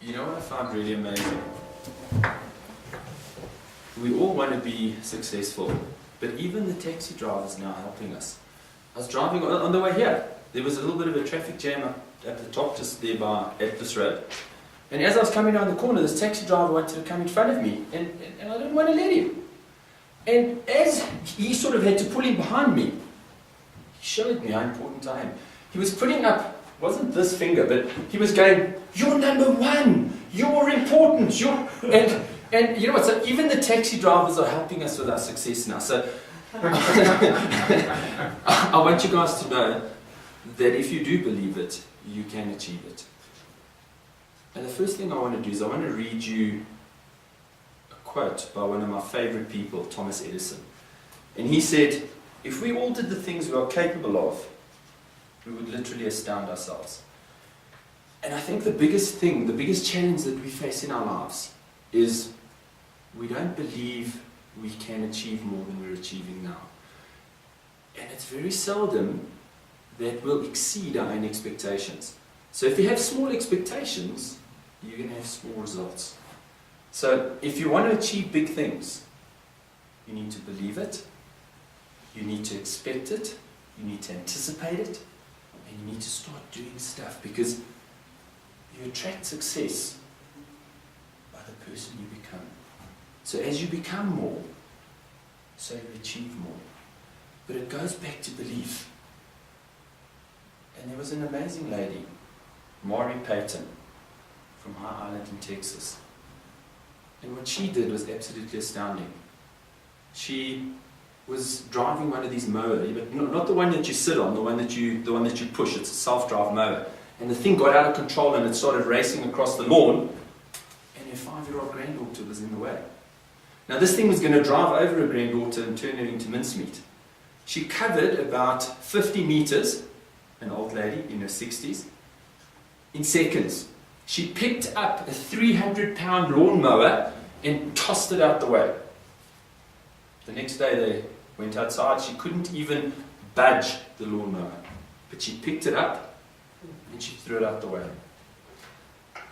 You know what I found really amazing? We all want to be successful, but even the taxi drivers now helping us. I was driving on the way here. There was a little bit of a traffic jam up at the top, just there by Atlas Road. And as I was coming down the corner, this taxi driver wanted to come in front of me, and I didn't want to let him. And as he sort of had to pull in behind me, he showed me how important I am. He was putting up, wasn't this finger, but he was going, "You're number one, you're important, you're..." And you know what, so even the taxi drivers are helping us with our success now. So I want you guys to know that if you do believe it, you can achieve it. And the first thing I want to do is I want to read you a quote by one of my favorite people, Thomas Edison. And he said, "If we all did the things we are capable of, we would literally astound ourselves." And I think the biggest thing, the biggest challenge that we face in our lives is we don't believe we can achieve more than we're achieving now. And it's very seldom that we'll exceed our own expectations. So if you have small expectations, you're going to have small results. So if you want to achieve big things, you need to believe it, you need to expect it, you need to anticipate it, and you need to start doing stuff, because you attract success by the person you become. So as you become more, so you achieve more. But it goes back to belief. And there was an amazing lady, Maury Payton, from High Island in Texas. And what she did was absolutely astounding. She was driving one of these mowers, but not the one that you sit on, the one that you push. It's a self-drive mower. And the thing got out of control and it started racing across the lawn, and her 5-year-old granddaughter was in the way. Now this thing was going to drive over her granddaughter and turn her into mincemeat. She covered about 50 meters, an old lady in her 60s, in seconds. She picked up a 300-pound lawnmower and tossed it out the way. The next day they went outside. She couldn't even budge the lawnmower, but she picked it up and she threw it out the way.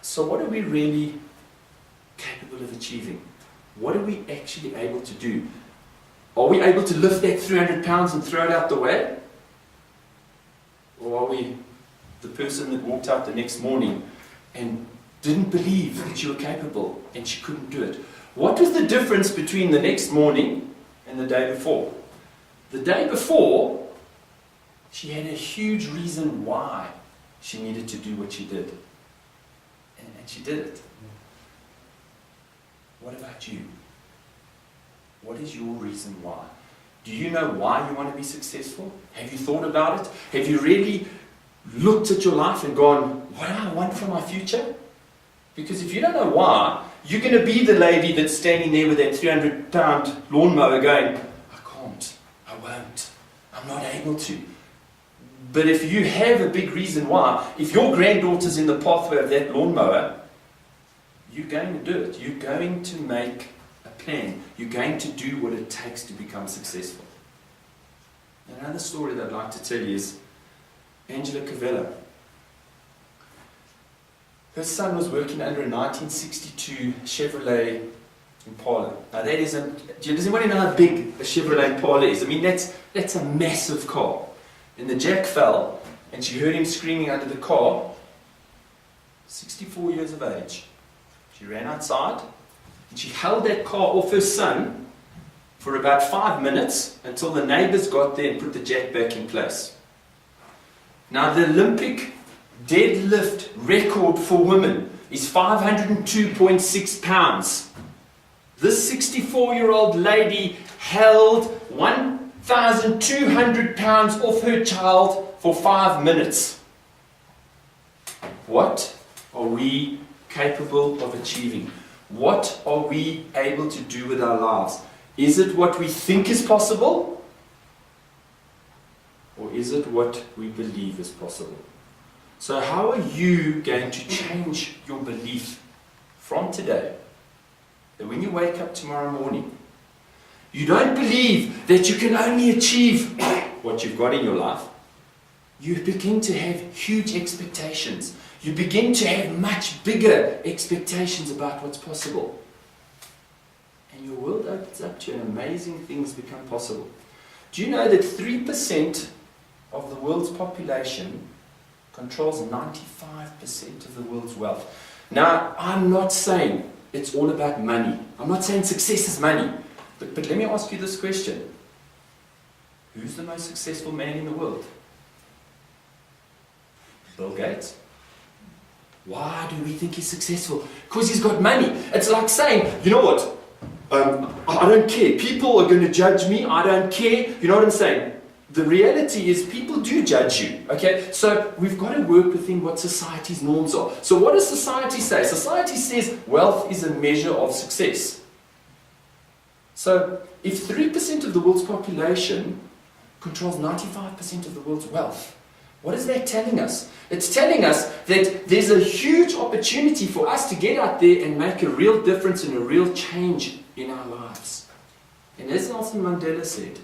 So what are we really capable of achieving? What are we actually able to do? Are we able to lift that 300 pounds and throw it out the way? Or are we the person that walked out the next morning and didn't believe that you were capable and she couldn't do it? What was the difference between the next morning and the day before? The day before, she had a huge reason why she needed to do what she did. And she did it. What about you? What is your reason why? Do you know why you want to be successful? Have you thought about it? Have you really looked at your life and gone, what do I want for my future? Because if you don't know why, you're going to be the lady that's standing there with that 300-pound lawnmower going, I can't, I won't, I'm not able to. But if you have a big reason why, if your granddaughter's in the pathway of that lawnmower, you're going to do it. You're going to make a plan. You're going to do what it takes to become successful. Another story that I'd like to tell you is Angela Cavello. Her son was working under a 1962 Chevrolet Impala. Now that is does anyone know how big a Chevrolet Impala is? I mean, that's a massive car. And the jack fell, and she heard him screaming under the car. 64 years of age. She ran outside, and she held that car off her son for about 5 minutes until the neighbors got there and put the jack back in place. Now the Olympic deadlift record for women is 502.6 pounds. This 64-year-old lady held 1,200 pounds off her child for 5 minutes. What are we capable of achieving? What are we able to do with our lives? Is it what we think is possible? Or is it what we believe is possible? So how are you going to change your belief from today, that when you wake up tomorrow morning, you don't believe that you can only achieve what you've got in your life? You begin to have huge expectations. You begin to have much bigger expectations about what's possible. And your world opens up to you and amazing things become possible. Do you know that 3% of the world's population controls 95% of the world's wealth? Now, I'm not saying it's all about money. I'm not saying success is money. But let me ask you this question. Who's the most successful man in the world? Bill Gates. Why do we think he's successful? Because he's got money. It's like saying, you know what? I don't care. People are going to judge me. I don't care. You know what I'm saying? The reality is people do judge you. Okay? So we've got to work within what society's norms are. So what does society say? Society says wealth is a measure of success. So if 3% of the world's population controls 95% of the world's wealth, what is that telling us? It's telling us that there's a huge opportunity for us to get out there and make a real difference and a real change in our lives. And as Nelson Mandela said,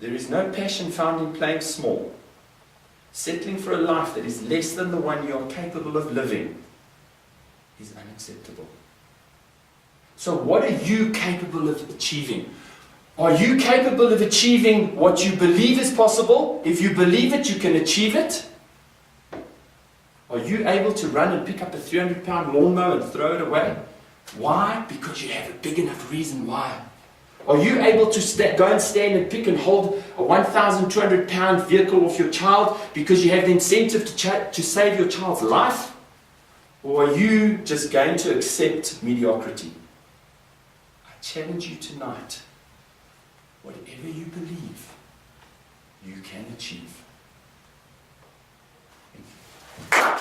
there is no passion found in playing small. Settling for a life that is less than the one you are capable of living is unacceptable. So what are you capable of achieving? Are you capable of achieving what you believe is possible? If you believe it, you can achieve it. Are you able to run and pick up a 300-pound lawnmower and throw it away? Why? Because you have a big enough reason why. Are you able to go and stand and pick and hold a 1,200-pound vehicle off your child because you have the incentive to save your child's life? Or are you just going to accept mediocrity? I challenge you tonight. Whatever you believe, you can achieve. Thank you.